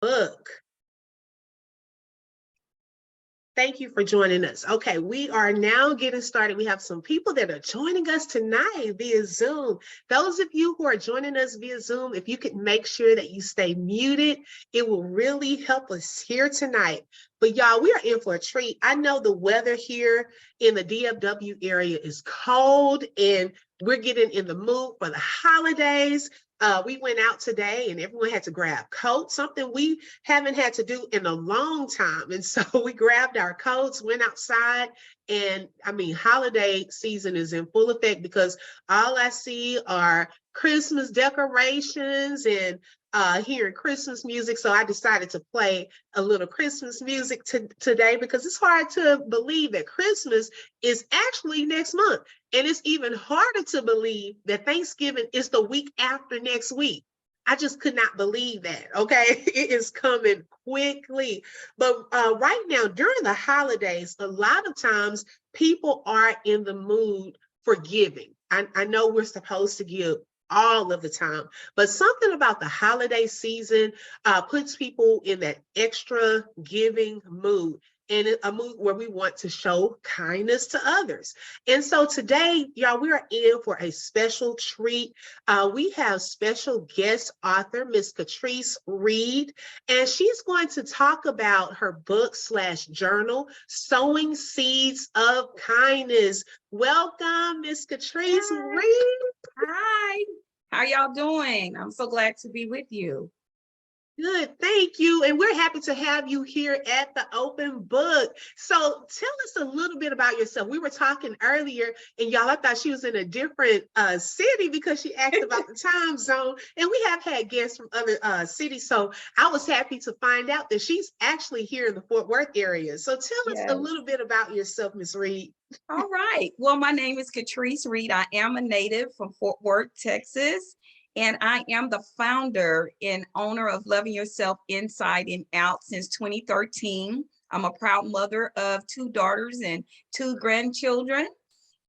book. Thank you for joining us. Okay, we are now getting started. We have some people that are joining us tonight via Zoom. Those of you who are joining us via Zoom, if you could make sure that you stay muted, it will really help us here tonight. But y'all, we are in for a treat. I know the weather here in the DFW area is cold, and we're getting in the mood for the holidays. We went out today and everyone had to grab coats, something we haven't had to do in a long time. And so we grabbed our coats, went outside, and I mean, holiday season is in full effect because all I see are Christmas decorations and hearing Christmas music. So I decided to play a little Christmas music today because it's hard to believe that Christmas is actually next month. And it's even harder to believe that Thanksgiving is the week after next week. I just could not believe that, okay? It is coming quickly. But right now, during the holidays, a lot of times people are in the mood for giving. I know we're supposed to give all of the time, but something about the holiday season puts people in that extra giving mood, and a mood where we want to show kindness to others. And so today, y'all, we are in for a special treat. We have special guest author, Miss Katrice Reed, and she's going to talk about her book / journal, Sowing Seeds of Kindness. Welcome, Miss Katrice Reed. Hi, how y'all doing? I'm so glad to be with you. Good, thank you. And we're happy to have you here at the Open Book. So tell us a little bit about yourself. We were talking earlier, and y'all, I thought she was in a different city because she asked about the time zone. And we have had guests from other cities. So I was happy to find out that she's actually here in the Fort Worth area. So tell us a little bit about yourself, Ms. Reed. All right. Well, my name is Katrice Reed. I am a native from Fort Worth, Texas. And I am the founder and owner of Loving Yourself Inside and Out since 2013. I'm a proud mother of 2 daughters and 2 grandchildren.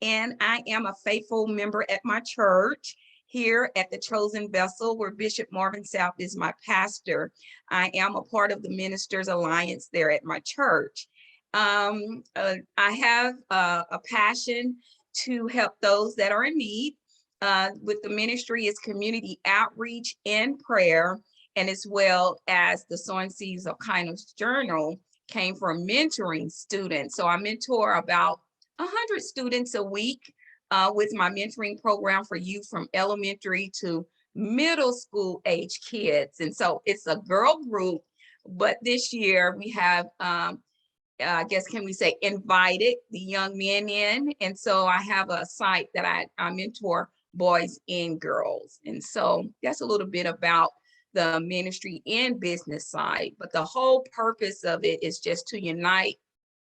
And I am a faithful member at my church here at the Chosen Vessel, where Bishop Marvin South is my pastor. I am a part of the Ministers Alliance there at my church. I have a passion to help those that are in need. With the ministry is community outreach and prayer, and as well as the Sowing Seeds of Kindness journal came from mentoring students. So I mentor about 100 students a week with my mentoring program for youth from elementary to middle school age kids. And so it's a girl group, but this year we have I guess, can we say, invited the young men in. And so I have a site that I mentor boys and girls. And so that's a little bit about the ministry and business side. But the whole purpose of it is just to unite,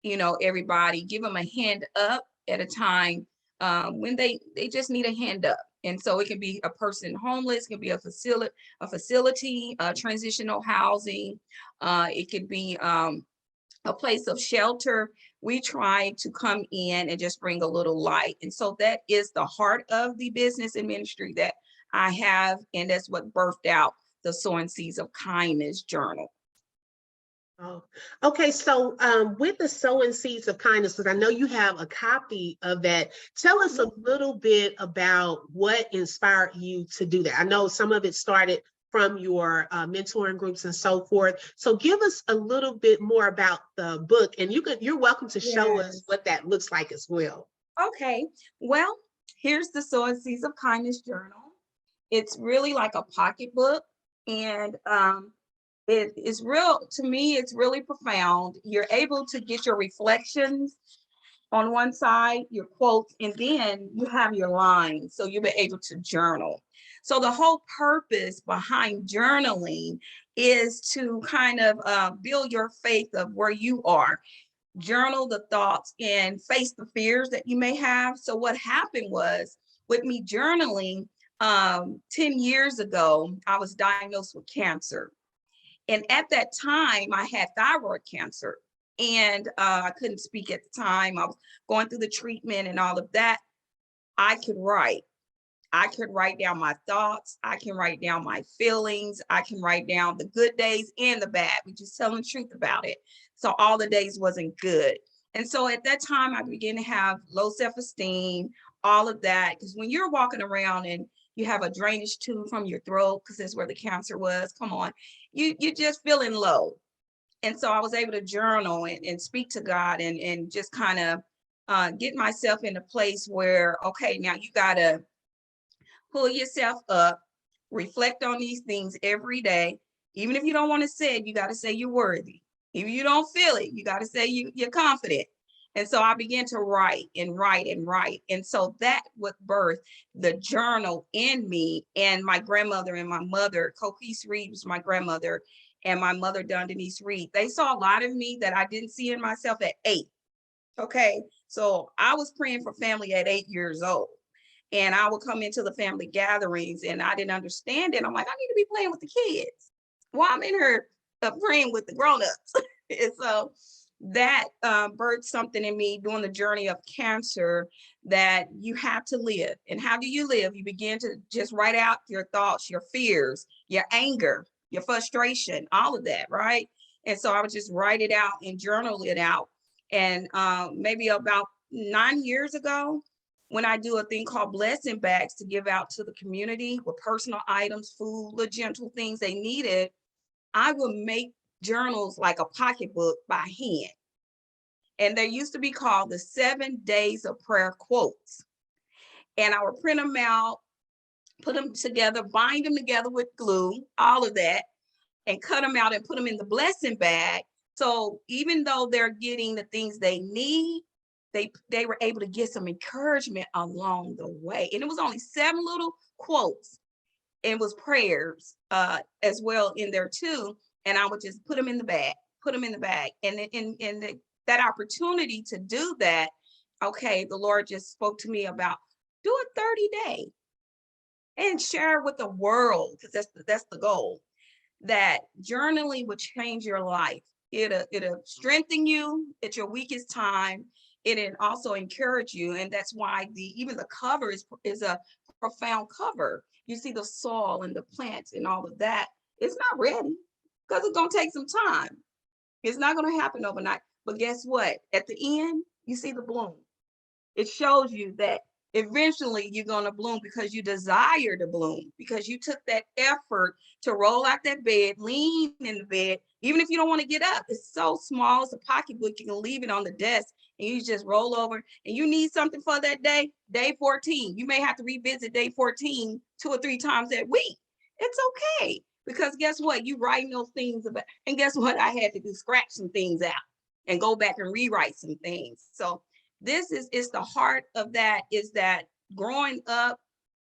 everybody, give them a hand up at a time when they just need a hand up. And so it can be a person homeless, it can be a facility, transitional housing. It could be a place of shelter. We try to come in and just bring a little light. And so that is the heart of the business and ministry that I have. And that's what birthed out the Sowing Seeds of Kindness journal. Oh, okay. So with the Sowing Seeds of Kindness, because I know you have a copy of that, tell us a little bit about what inspired you to do that. I know some of it started from your mentoring groups and so forth. So give us a little bit more about the book, and you're welcome to show us what that looks like as well. Okay, well, here's the Sowing Seeds of Kindness journal. It's really like a pocketbook, and it is to me, it's really profound. You're able to get your reflections on one side, your quotes, and then you have your lines. So you'll be able to journal. So the whole purpose behind journaling is to kind of build your faith of where you are. Journal the thoughts and face the fears that you may have. So what happened was, with me journaling, 10 years ago, I was diagnosed with cancer. And at that time, I had thyroid cancer. And I couldn't speak at the time. I was going through the treatment and all of that. I could write. I could write down my thoughts. I can write down my feelings. I can write down the good days and the bad. We just telling the truth about it. So all the days wasn't good. And so at that time, I began to have low self-esteem, all of that. Because when you're walking around and you have a drainage tube from your throat, because that's where the cancer was, come on, you're just feeling low. And so I was able to journal and speak to God and just kind of get myself in a place where, okay, now you got to pull yourself up, reflect on these things every day. Even if you don't want to say it, you got to say you're worthy. If you don't feel it, you got to say you're confident. And so I began to write and write and write. And so that would birth the journal in me. And my grandmother and my mother, Katrice Reed was my grandmother, and my mother, Denise Reed. They saw a lot of me that I didn't see in myself at 8. Okay. So I was praying for family at 8 years old. And I would come into the family gatherings and I didn't understand it. I'm like, I need to be playing with the kids while I'm in here praying with the grown-ups. And so that birthed something in me during the journey of cancer, that you have to live. And how do you live? You begin to just write out your thoughts, your fears, your anger, your frustration, all of that, right? And so I would just write it out and journal it out. And maybe about 9 years ago, when I do a thing called blessing bags to give out to the community with personal items, food, little gentle things they needed, I would make journals like a pocketbook by hand. And they used to be called the 7 days of prayer quotes. And I would print them out, put them together, bind them together with glue, all of that, and cut them out and put them in the blessing bag. So even though they're getting the things they need, they were able to get some encouragement along the way. And it was only 7 little quotes. It was prayers as well in there too. And I would just put them in the bag, And that opportunity to do that, okay, the Lord just spoke to me about do a 30-day and share with the world, because that's the goal. That journaling would change your life. It'll strengthen you at your weakest time. It'll also encourage you. And that's why even the cover is a profound cover. You see the soil and the plants and all of that. It's not ready because it's going to take some time. It's not going to happen overnight. But guess what? At the end, you see the bloom. It shows you that eventually you're going to bloom because you desire to bloom, because you took that effort to roll out that bed, lean in the bed, even if you don't want to get up. It's so small, it's a pocketbook, you can leave it on the desk and you just roll over, and you need something for that day, day 14. You may have to revisit day 14 2 or 3 times that week. It's okay, because guess what? You writing those things about, and guess what? I had to do scratch some things out and go back and rewrite some things. So this is the heart of that, is that growing up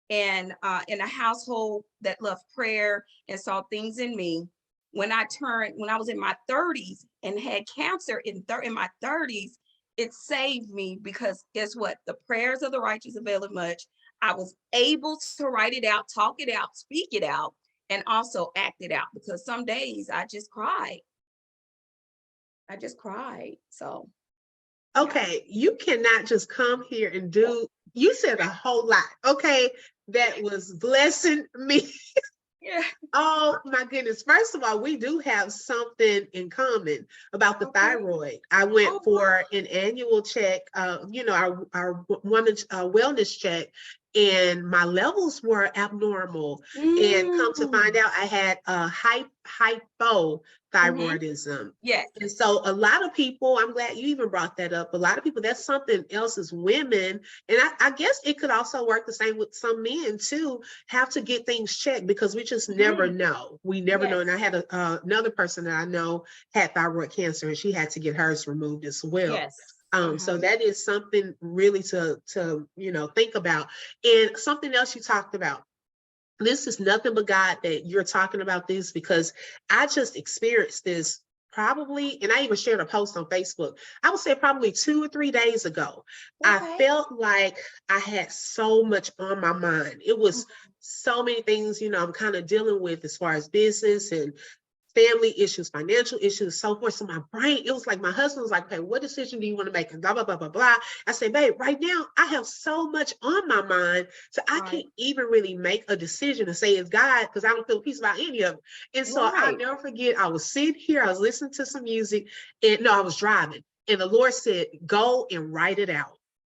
and in a household that loved prayer and saw things in me. When I was in my 30s and had cancer in my 30s, it saved me, because guess what? The prayers of the righteous availeth much. I was able to write it out, talk it out, speak it out, and also act it out, because some days I just cried. So. Okay, you cannot just come here and you said a whole lot. Okay, that was blessing me. Yeah. Oh my goodness. First of all, we do have something in common about the thyroid. I went for an annual check, our wellness check, and my levels were abnormal. And come to find out, I had a hypothyroidism. Yes. And so a lot of people, I'm glad you even brought that up. A lot of people, that's something else as women. And I guess it could also work the same with some men too, have to get things checked, because we just never know. We never know. And I had another person that I know had thyroid cancer, and she had to get hers removed as well. Yes. So that is something really to think about. And something else you talked about, this is nothing but God that you're talking about this, because I just experienced this probably, and I even shared a post on Facebook, I would say probably 2 or 3 days ago. I felt like I had so much on my mind. It was so many things, I'm kind of dealing with as far as business and family issues, financial issues, so forth. So my brain, it was like my husband was like, okay, what decision do you want to make? And blah, blah, blah, blah, blah. I said, babe, right now I have so much on my mind. So I can't even really make a decision to say it's God because I don't feel peace about any of it. And so I'll never forget, I was sitting here, I was listening to some music, and no, I was driving. And the Lord said, go and write it out.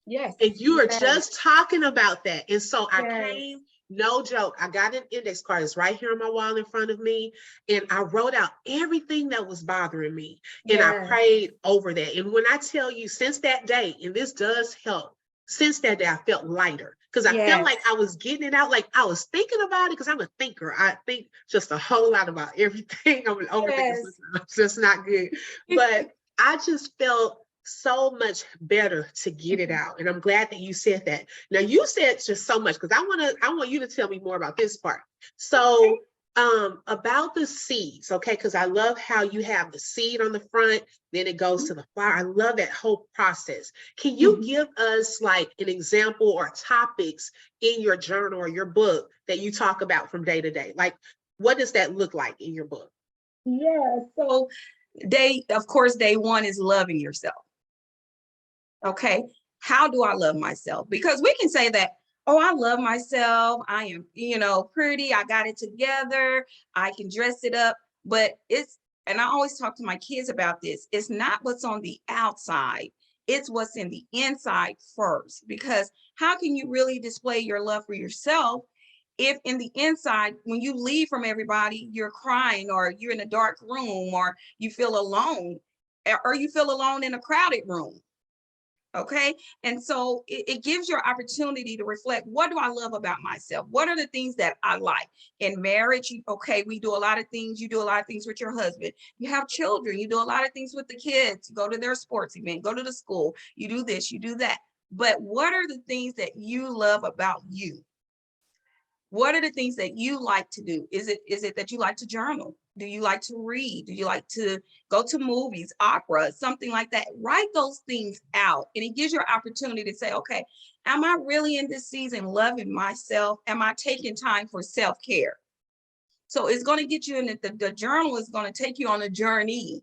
Yes. And you were just talking about that. And so I came, no joke, I got an index card. It's right here on my wall in front of me. And I wrote out everything that was bothering me. And I prayed over that. And when I tell you, since that day, and this does help, since that day, I felt lighter because I felt like I was getting it out. Like I was thinking about it because I'm a thinker. I think just a whole lot about everything. I'm an overthinker. It's just not good. But I just felt so much better to get it out. And I'm glad that you said that. Now you said just so much because I want you to tell me more about this part. So about the seeds, okay, because I love how you have the seed on the front, then it goes to the flower. I love that whole process. Can you give us like an example or topics in your journal or your book that you talk about from day to day? Like what does that look like in your book? Yeah, so of course, day one is loving yourself. Okay, how do I love myself? Because we can say that, oh, I love myself. I am, pretty. I got it together. I can dress it up. But and I always talk to my kids about this. It's not what's on the outside. It's what's in the inside first. Because how can you really display your love for yourself if in the inside, when you leave from everybody, you're crying or you're in a dark room or you feel alone or you feel alone in a crowded room? Okay. And so it gives your opportunity to reflect, what do I love about myself? What are the things that I like? In marriage, okay, we do a lot of things. You do a lot of things with your husband. You have children. You do a lot of things with the kids. You go to their sports event, go to the school. You do this, you do that. But what are the things that you love about you? What are the things that you like to do? Is it that you like to journal? Do you like to read? Do you like to go to movies, opera, something like that? Write those things out. And it gives you an opportunity to say, okay, am I really in this season loving myself? Am I taking time for self-care? So it's going to get you in the journal is going to take you on a journey.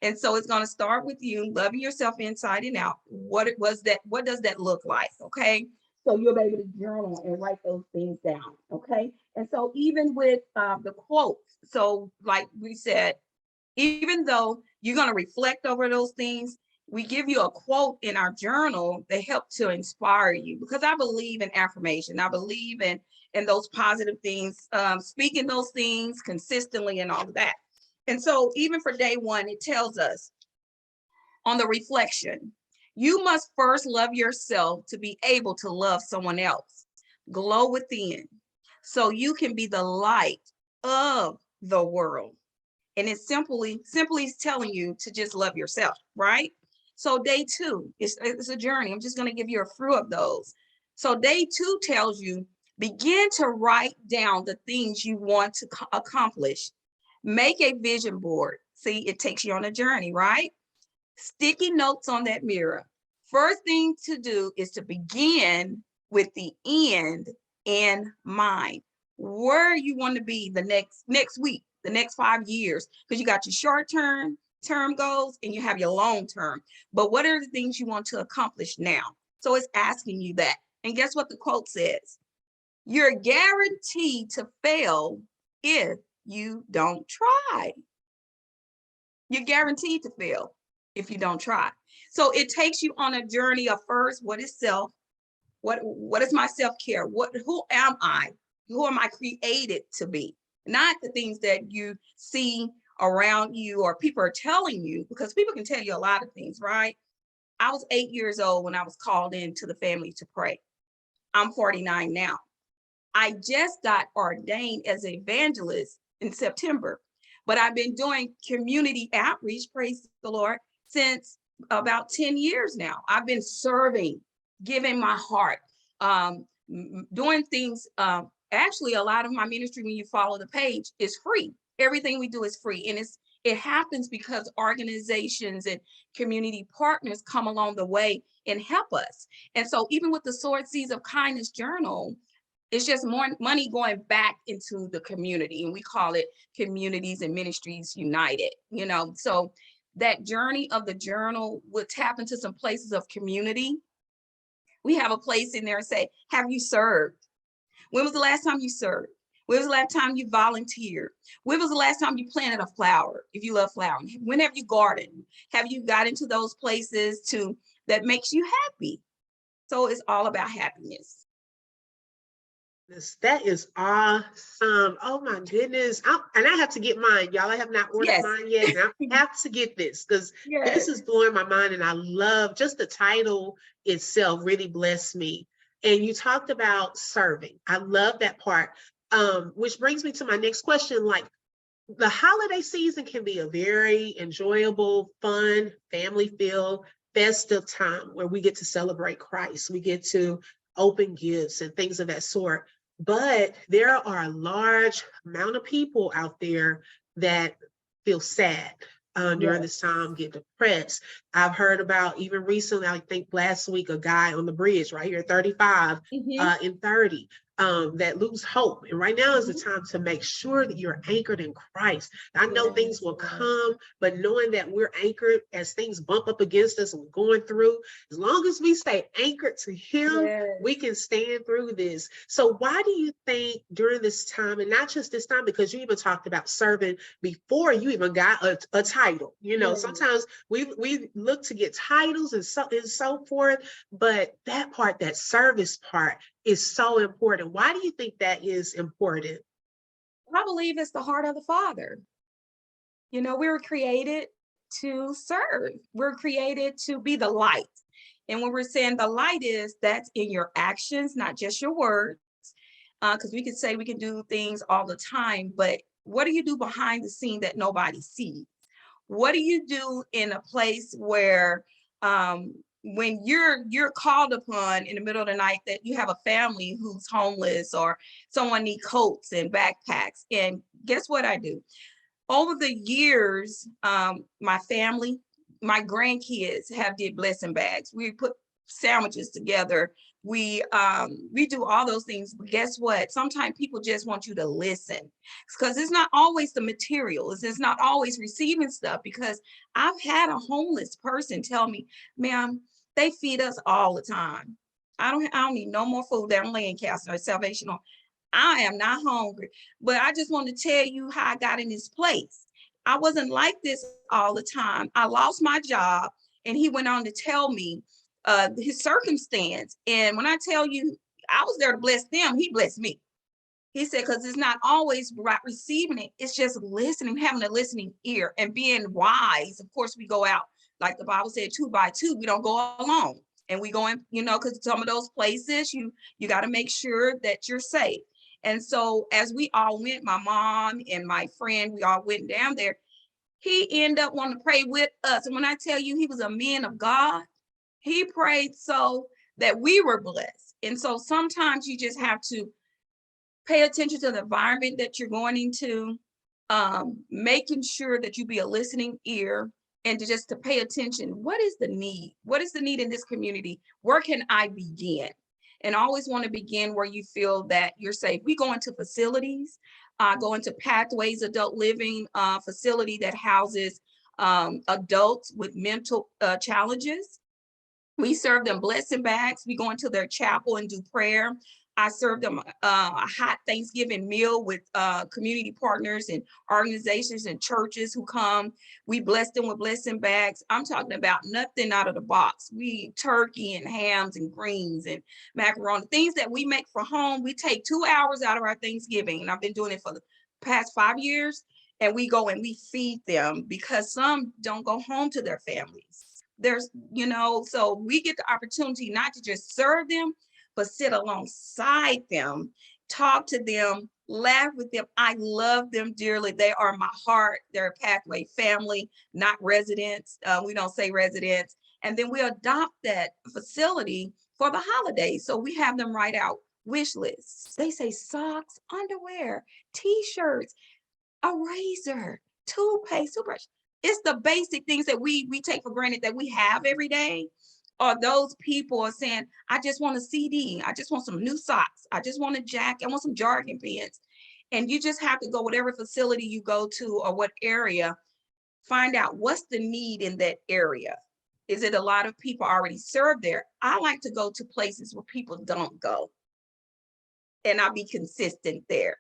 And so it's going to start with you loving yourself inside and out. What does that look like? Okay. So you'll be able to journal and write those things down. Okay. And so even with the quotes, so like we said, even though you're going to reflect over those things, we give you a quote in our journal that help to inspire you, because I believe in affirmation. I believe in those positive things, speaking those things consistently and all of that. And so even for day one, it tells us on the reflection, you must first love yourself to be able to love someone else. Glow within so you can be the light of the world. And it's simply telling you to just love yourself, right? So day two, it's a journey. I'm just going to give you a few of those. So day two tells you, begin to write down the things you want to accomplish. Make a vision board. See, it takes you on a journey, right? Sticky notes on that mirror. First thing to do is to begin with the end in mind. Where you want to be the next week, the next 5 years, because you got your short-term goals and you have your long-term. But what are the things you want to accomplish now? So it's asking you that. And guess what the quote says? You're guaranteed to fail if you don't try. You're guaranteed to fail if you don't try. So it takes you on a journey of first, what is self? What is my self-care? Who am I? Who am I created to be? Not the things that you see around you or people are telling you, because people can tell you a lot of things, right? I was 8 years old when I was called into the family to pray. I'm 49 now. I just got ordained as an evangelist in September, but I've been doing community outreach, praise the Lord, since about 10 years now. I've been serving, giving my heart, doing things. Actually, a lot of my ministry, when you follow the page, is free. Everything we do is free. And it happens because organizations and community partners come along the way and help us. And so even with the Sowing Seeds of Kindness journal, It's just more money going back into the community. And we call it Communities and Ministries United, you know. So that journey of the journal would tap into some places of community. We have a place in there and say, have you served? When was the last time you served? When was the last time you volunteered? When was the last time you planted a flower? If you love flowering, when have you gardened? Have you got into those places that makes you happy? So it's all about happiness. That is awesome. Oh my goodness. And I have to get mine, y'all. I have not ordered Yes. mine yet. And I have to get this because Yes. this is blowing my mind. And I love just the title itself really blessed me. And you talked about serving. I love that part. Which brings me to my next question. Like, the holiday season can be a very enjoyable, fun, family-filled, festive time where we get to celebrate Christ. We get to open gifts and things of that sort. But there are a large amount of people out there that feel sad during this time, get depressed. I've heard about, even recently, I think last week, a guy on the bridge right here, 35 in 30, that lose hope. And right now is the time to make sure that you're anchored in Christ. I know things will come, but knowing that we're anchored as things bump up against us and we're going through, as long as we stay anchored to Him, we can stand through this. So why do you think during this time, and not just this time, because you even talked about serving before you even got a title, you know, sometimes we look to get titles and so forth, but that part, that service part, is so important. Why do you think that is important? I believe it's the heart of the Father. You know, we were created to serve. We're created to be the light. And when we're saying the light is, that's in your actions, not just your words. Because we could say we can do things all the time, but what do you do behind the scene that nobody sees? What do you do in a place where when you're called upon in the middle of the night that you have a family who's homeless or someone need coats and backpacks? And guess what I do? Over the years, my family, my grandkids have did blessing bags. We put sandwiches together. We do all those things. But guess what? Sometimes people just want you to listen, because it's not always the material. It's not always receiving stuff. Because I've had a homeless person tell me, "Ma'am, they feed us all the time. I don't need no more food. They're Lancaster or Salvation Army. I am not hungry, but I just want to tell you how I got in this place. I wasn't like this all the time. I lost my job." And he went on to tell me his circumstance. And when I tell you, I was there to bless them, he blessed me. He said, because it's not always right receiving it. It's just listening, having a listening ear and being wise. Of course, we go out, like the Bible said, 2 by 2. We don't go alone. And we go in, you know, because some of those places, you got to make sure that you're safe. And so as we all went, my mom and my friend, we all went down there. He ended up wanting to pray with us. And when I tell you he was a man of God, he prayed so that we were blessed. And so sometimes you just have to pay attention to the environment that you're going into, making sure that you be a listening ear, and to pay attention. What is the need? What is the need in this community? Where can I begin? And always want to begin where you feel that you're safe. We go into facilities, go into Pathways Adult Living facility that houses adults with mental challenges. We serve them blessing bags. We go into their chapel and do prayer. I serve them a hot Thanksgiving meal with community partners and organizations and churches who come. We bless them with blessing bags. I'm talking about nothing out of the box. We eat turkey and hams and greens and macaroni, things that we make for home. We take 2 hours out of our Thanksgiving, and I've been doing it for the past 5 years. And we go and we feed them, because some don't go home to their families. There's, you know, so we get the opportunity not to just serve them, but sit alongside them, talk to them, laugh with them. I love them dearly. They are my heart. They're a Pathway family, not residents. We don't say residents. And then we adopt that facility for the holidays. So we have them write out wish lists. They say socks, underwear, t-shirts, a razor, toothpaste, toothbrush. It's the basic things that we take for granted that we have every day. Or those people are saying, I just want a CD, I just want some new socks, I just want a jacket, I want some jargon pens. And you just have to go whatever facility you go to or what area, find out what's the need in that area. Is it a lot of people already served there? I like to go to places where people don't go, and I'll be consistent there.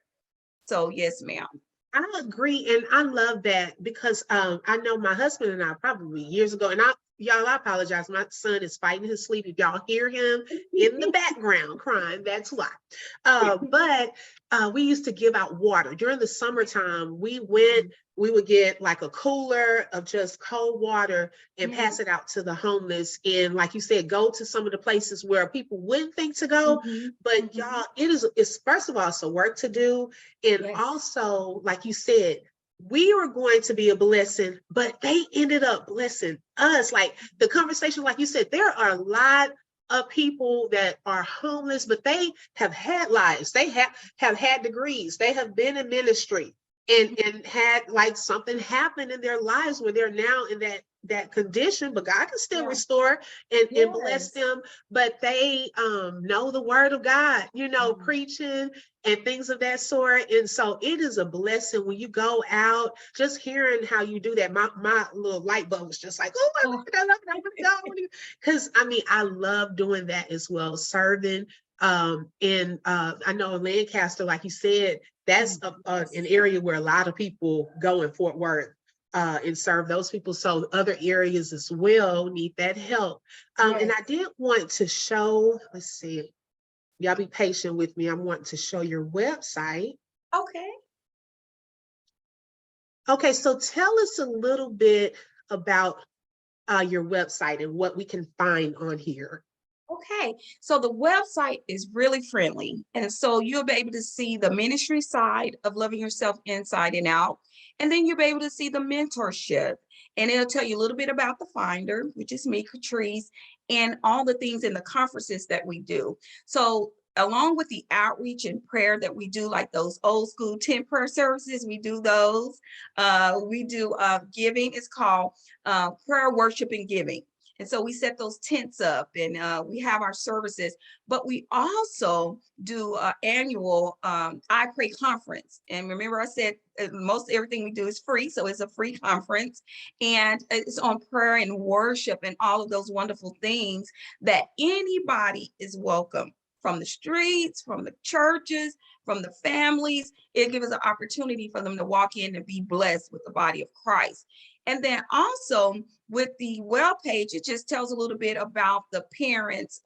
So yes, ma'am. I agree, and I love that because I know my husband and I probably years ago, and I apologize. My son is fighting his sleep. If y'all hear him in the background crying, that's why. But we used to give out water during the summertime. We would get like a cooler of just cold water and pass it out to the homeless. And like you said, go to some of the places where people wouldn't think to go. But y'all, it's first of all, it's a work to do. And Yes. also, like you said, we were going to be a blessing, but they ended up blessing us. Like the conversation, like you said, there are a lot of people that are homeless, but they have had lives. They have had degrees. They have been in ministry and had like something happen in their lives where they're now in that condition, but God can still restore and bless them. But they know the word of God, preaching and things of that sort. And so it is a blessing when you go out, just hearing how you do that. My little light bulb was just like, oh my God, I love it. Because I love doing that as well, serving. And I know in Lancaster, like you said, that's an area where a lot of people go in Fort Worth and serve those people. So other areas as well need that help. And I did want to show, let's see, y'all be patient with me. I want to show your website. Okay. Okay, so tell us a little bit about your website and what we can find on here. Okay, so the website is really friendly. And so you'll be able to see the ministry side of Loving Yourself Inside and Out. And then you'll be able to see the mentorship. And it'll tell you a little bit about the finder, which is me, Katrice, and all the things in the conferences that we do. So along with the outreach and prayer that we do, like those old school tent prayer services, we do those. We do giving. It's called prayer, worship, and giving. And so we set those tents up and we have our services, but we also do an annual I Pray conference. And remember I said most everything we do is free. So it's a free conference and it's on prayer and worship and all of those wonderful things that anybody is welcome, from the streets, from the churches, from the families. It gives us an opportunity for them to walk in and be blessed with the body of Christ. And then also with the web page, it just tells a little bit about the parents,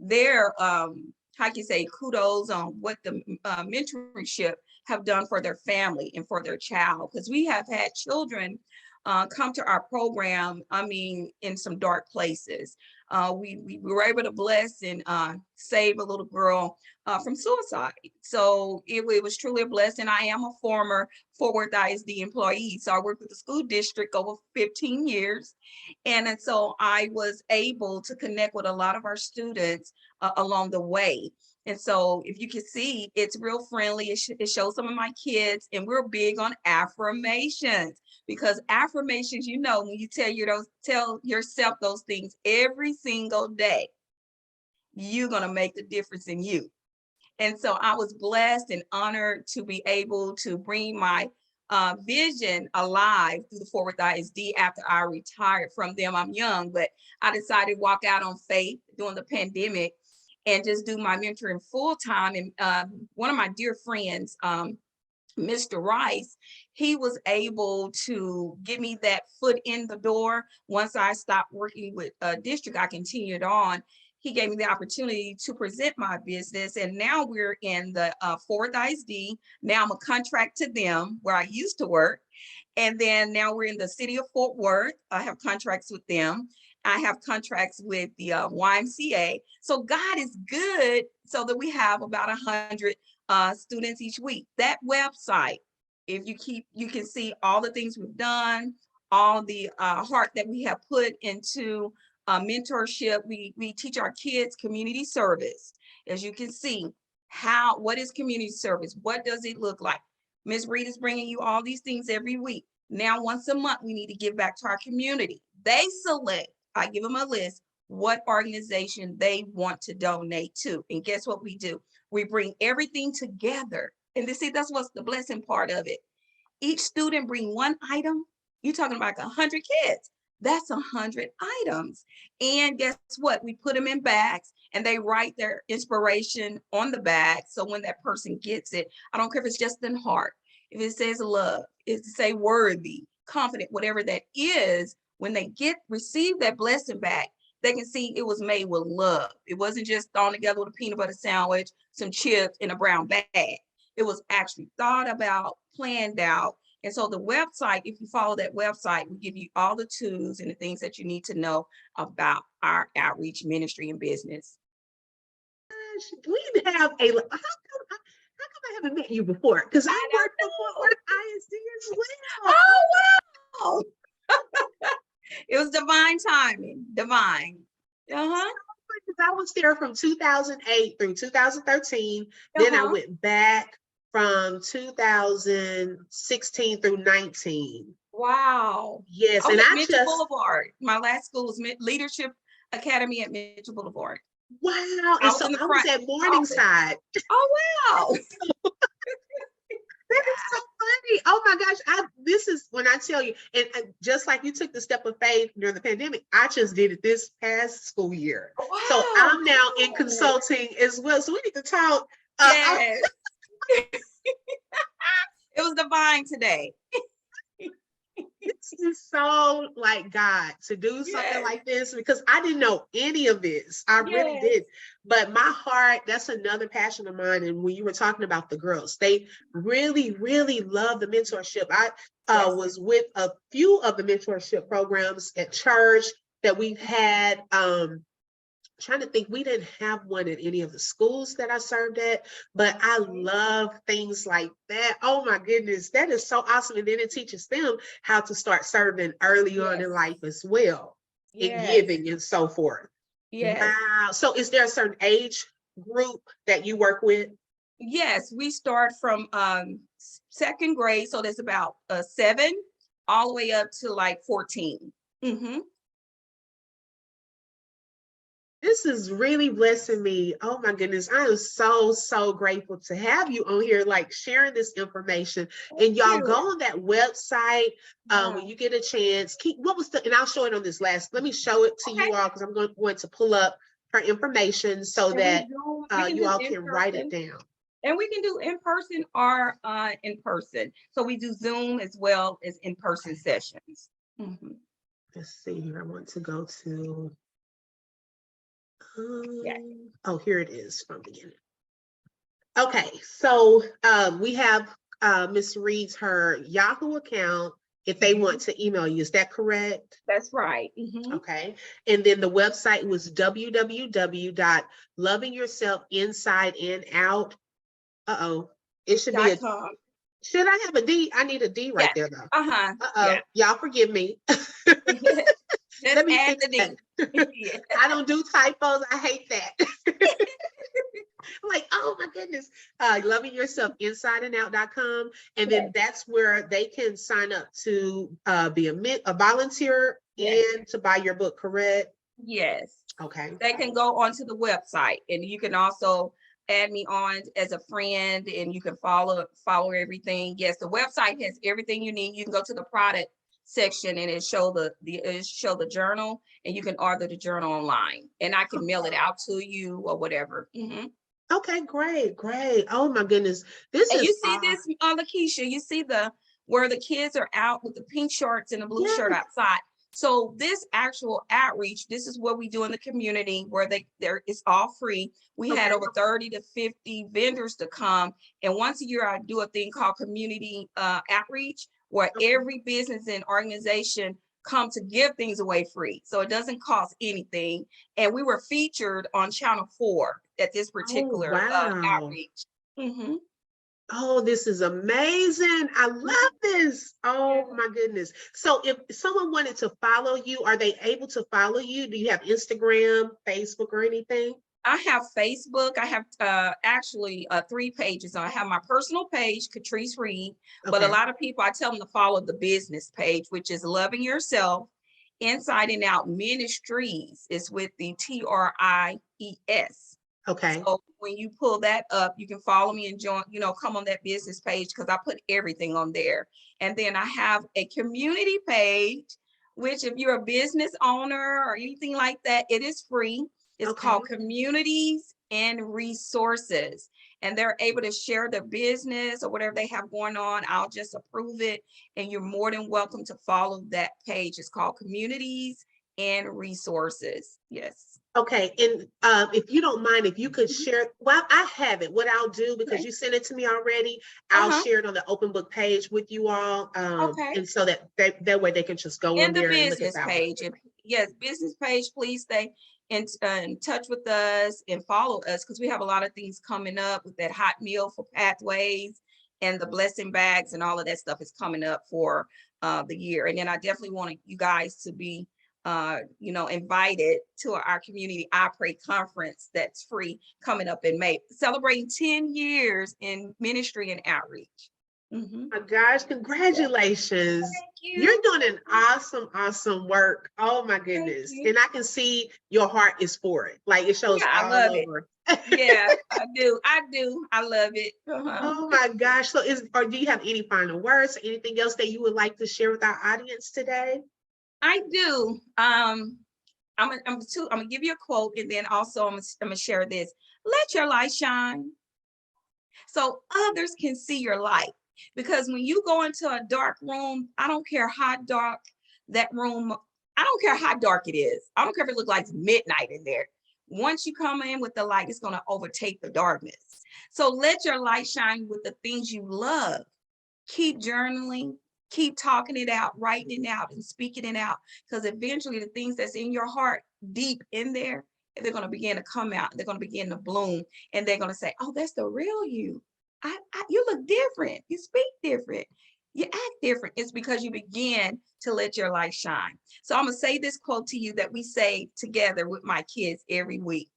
their, how can you say, kudos on what the mentorship have done for their family and for their child. Because we have had children come to our program, in some dark places. We were able to bless and save a little girl from suicide. So it was truly a blessing. I am a former Fort Worth ISD employee. So I worked with the school district over 15 years. And so I was able to connect with a lot of our students along the way. And so if you can see, it's real friendly. It shows some of my kids, and we're big on affirmations, because affirmations, when you tell yourself those things every single day, you're going to make the difference in you. And so I was blessed and honored to be able to bring my vision alive through the Fort Worth ISD after I retired from them. I'm young, but I decided to walk out on faith during the pandemic and just do my mentoring full time. And one of my dear friends, Mr. Rice, he was able to get me that foot in the door. Once I stopped working with a district, I continued on. He gave me the opportunity to present my business. And now we're in the Fort Worth ISD. Now I'm a contract to them where I used to work. And then now we're in the city of Fort Worth. I have contracts with them. I have contracts with the YMCA. So God is good, so that we have about 100 students each week. That website, if you can see all the things we've done, all the heart that we have put into mentorship. We teach our kids community service. As you can see, what is community service? What does it look like? Ms. Reed is bringing you all these things every week. Now, once a month, we need to give back to our community. They select, I give them a list, what organization they want to donate to. And guess what we do? We bring everything together. And see, that's what's the blessing part of it. Each student bring one item. You're talking about 100 kids. That's 100 items. And guess what? We put them in bags and they write their inspiration on the bag. So when that person gets it, I don't care if it's just in heart, if it says love, if it say worthy, confident, whatever that is, when they receive that blessing bag, they can see it was made with love. It wasn't just thrown together with a peanut butter sandwich, some chips, in a brown bag. It was actually thought about, planned out. And so the website, if you follow that website, will give you all the tools and the things that you need to know about our outreach ministry and business. We have a, how come I haven't met you before? Because I worked for ISD as well. Oh, wow. It was divine timing, divine. Because I was there from 2008 through 2013. Then I went back from 2016 through 19. Wow. Yes, and I Mitchell Boulevard. My last school was Leadership Academy at Mitchell Boulevard. Wow. And so I was at Morningside. Oh, wow. That is so funny. Oh my gosh. This is when I tell you, and just like you took the step of faith during the pandemic, I just did it this past school year. Wow. So I'm now in consulting as well. So we need to talk. Yes. It was divine today. This is so like God to do something like this, because I didn't know any of this. I really did. But my heart, that's another passion of mine. And when you were talking about the girls, they really, really love the mentorship. I was with a few of the mentorship programs at church that we've had. Trying to think, we didn't have one at any of the schools that I served at, but I love things like that. Oh my goodness, that is so awesome. And then it teaches them how to start serving early on in life as well, in giving and so forth. Wow. So is there a certain age group that you work with? Yes, we start from second grade, so there's about 7 all the way up to like 14. This is really blessing me. Oh my goodness. I am so grateful to have you on here, like sharing this information. And y'all go on that website when you get a chance. And I'll show it on this last. Let me show it to you all, because I'm going to pull up her information so that you all can write it down. And we can do in person or in person. So we do Zoom as well as in-person sessions. Let's see here. I want to go to. Oh, here it is from the beginning. Okay, so we have Miss Reed's her Yahoo account if they want to email you. Is that correct? That's right. Okay, and then the website was www.lovingyourselfinsideandout. It should be should I have a D? I need a D right there though. Y'all forgive me. Let me fix that. I don't do typos. I hate that. Like, oh my goodness. Lovingyourselfinsideandout.com. And then that's where they can sign up to be a volunteer and to buy your book, correct? Yes. Okay. They can go onto the website, and you can also add me on as a friend, and you can follow everything. Yes, the website has everything you need. You can go to the product section and it show the journal, and you can order the journal online, and I can mail it out to you or whatever. Okay, great. Oh my goodness. You see this, Lakeisha, you see where the kids are out with the pink shorts and the blue shirt outside. So this actual outreach, this is what we do in the community where it's all free. We had over 30 to 50 vendors to come. And once a year, I do a thing called community outreach, where every business and organization come to give things away free. So it doesn't cost anything. And we were featured on Channel 4 at this particular outreach. Oh, this is amazing. I love this. Oh my goodness. So if someone wanted to follow you, are they able to follow you? Do you have Instagram, Facebook, or anything? I have Facebook. I have actually 3 pages. I have my personal page, Katrice Reed, but a lot of people, I tell them to follow the business page, which is Loving Yourself Inside and Out Ministries is with the TRIES. Okay. So when you pull that up, you can follow me and join, come on that business page because I put everything on there. And then I have a community page, which if you're a business owner or anything like that, it is free. It's called Communities and Resources. And they're able to share their business or whatever they have going on. I'll just approve it. And you're more than welcome to follow that page. It's called Communities and Resources. Yes. Okay, and if you don't mind, if you could share, well, I have it. What I'll do, because you sent it to me already, I'll share it on the open book page with you all. And so that that way they can just go on The there and look at business that page. And yes, business page, please stay in touch with us and follow us because we have a lot of things coming up with that hot meal for pathways and the blessing bags and all of that stuff is coming up for the year. And then I definitely want you guys to be invited to our community I Pray conference that's free coming up in May, celebrating 10 years in ministry and outreach. My gosh, congratulations. Thank you. You're doing an awesome work. Oh my goodness. And I can see your heart is for it. Like it shows all over. Yeah, I do. I love it. Oh my gosh. So do you have any final words, anything else that you would like to share with our audience today? I do. I'm gonna give you a quote, and then also I'm gonna share this. Let your light shine, so others can see your light. Because when you go into a dark room, I don't care how dark that room. I don't care how dark it is. I don't care if it looks like midnight in there. Once you come in with the light, it's gonna overtake the darkness. So let your light shine with the things you love. Keep journaling. Keep talking it out, writing it out, and speaking it out. Because eventually the things that's in your heart, deep in there, they're going to begin to come out. They're going to begin to bloom. And they're going to say, oh, that's the real you. You look different. You speak different. You act different. It's because you begin to let your light shine. So I'm going to say this quote to you that we say together with my kids every week.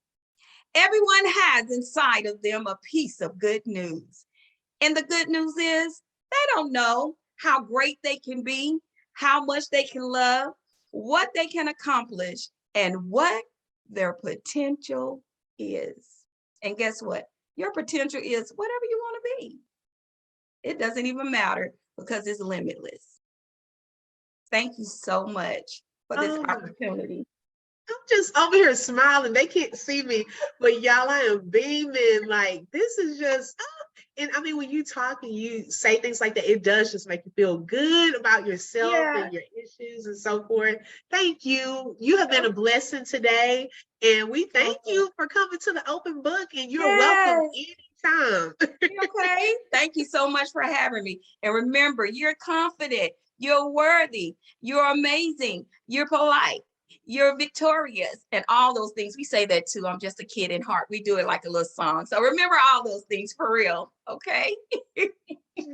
Everyone has inside of them a piece of good news. And the good news is they don't know how great they can be, how much they can love, what they can accomplish, and what their potential is. And guess what? Your potential is whatever you want to be. It doesn't even matter because it's limitless. Thank you so much for this opportunity. I'm just over here smiling. They can't see me, but y'all, I am beaming. Like, this is just, and I mean, when you talk and you say things like that, it does just make you feel good about yourself and your issues and so forth. Thank you. You have been a blessing today. And we thank you for coming to the open book, and you're welcome anytime. Okay. Thank you so much for having me. And remember, you're confident, you're worthy, you're amazing, you're polite, you're victorious, and all those things. We say that too. I'm just a kid in heart. We do it like a little song. So remember all those things for real. Okay.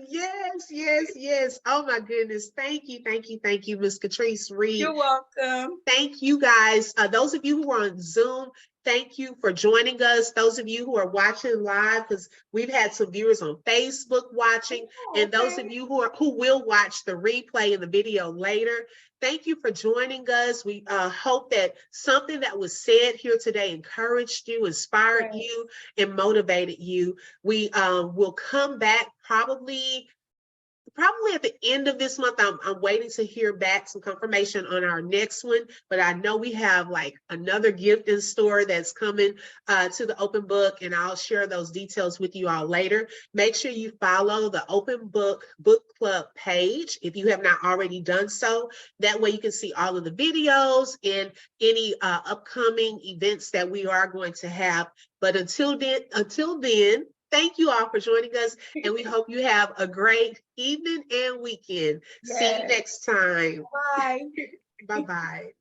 Yes. Oh my goodness. Thank you, Ms. Katrice Reed. You're welcome. Thank you guys. Those of you who are on Zoom, thank you for joining us. Those of you who are watching live, because we've had some viewers on Facebook watching, and those of you who will watch the replay and the video later, thank you for joining us. We hope that something that was said here today encouraged you, inspired you, and motivated you. We will come back probably at the end of this month. I'm waiting to hear back some confirmation on our next one, but I know we have like another gift in store that's coming to the open book, and I'll share those details with you all later. Make sure you follow the open book club page if you have not already done so. That way you can see all of the videos and any upcoming events that we are going to have. But until then, thank you all for joining us, and we hope you have a great evening and weekend. See you next time. Bye. Bye-bye.